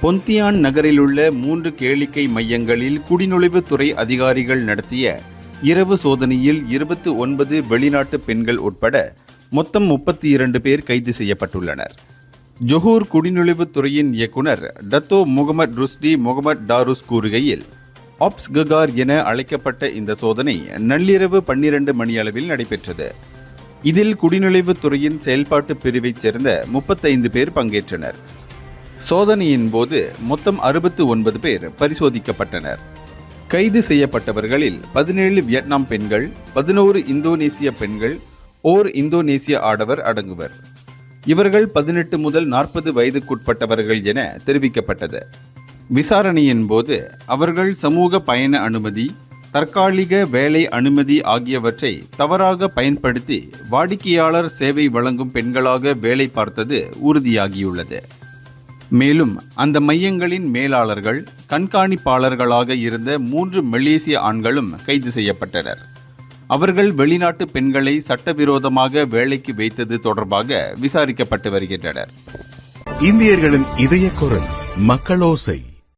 Pontian நகரிலுள்ள 3 கேளிக்கை மையங்களில் குடிநுழைவுத்துறை அதிகாரிகள் நடத்திய இரவு சோதனையில் 29 வெளிநாட்டு பெண்கள் உட்பட மொத்தம் 32 பேர் கைது செய்யப்பட்டுள்ளனர். ஜொஹூர் குடிநுழைவுத்துறையின் இயக்குனர் டத்தோ முகமது ருஸ்டி முகமது டாருஸ் கூறுகையில், ஆப்ஸ் ககார் என அழைக்கப்பட்ட இந்த சோதனை நள்ளிரவு 12 மணியளவில் நடைபெற்றது. இதில் குடிநுழைவுத்துறையின் செயல்பாட்டு பிரிவைச் சேர்ந்த 35 பேர் பங்கேற்றனர். சோதனையின் போது மொத்தம் 69 பேர் பரிசோதிக்கப்பட்டனர். கைது செய்யப்பட்டவர்களில் 17 வியட்நாம் பெண்கள், 11 இந்தோனேசிய பெண்கள், ஓர் இந்தோனேசிய ஆடவர் அடங்குவர். இவர்கள் 18 முதல் 40 வயதுக்குட்பட்டவர்கள் என தெரிவிக்கப்பட்டது. விசாரணையின் போது அவர்கள் சமூக பயண அனுமதி, தற்காலிக வேலை அனுமதி ஆகியவற்றை தவறாக பயன்படுத்தி வாடிக்கையாளர் சேவை வழங்கும் பெண்களாக வேலை பார்த்தது உறுதியாகியுள்ளது. மேலும் அந்த மையங்களின் மேலாளர்கள், கண்காணிப்பாளர்களாக இருந்த 3 மலேசிய ஆண்களும் கைது செய்யப்பட்டனர். அவர்கள் வெளிநாட்டு பெண்களை சட்டவிரோதமாக வேலைக்கு வைத்தது தொடர்பாக விசாரிக்கப்பட்டு வருகின்றனர். இந்தியர்களின் இதய குரல் மக்களோசை.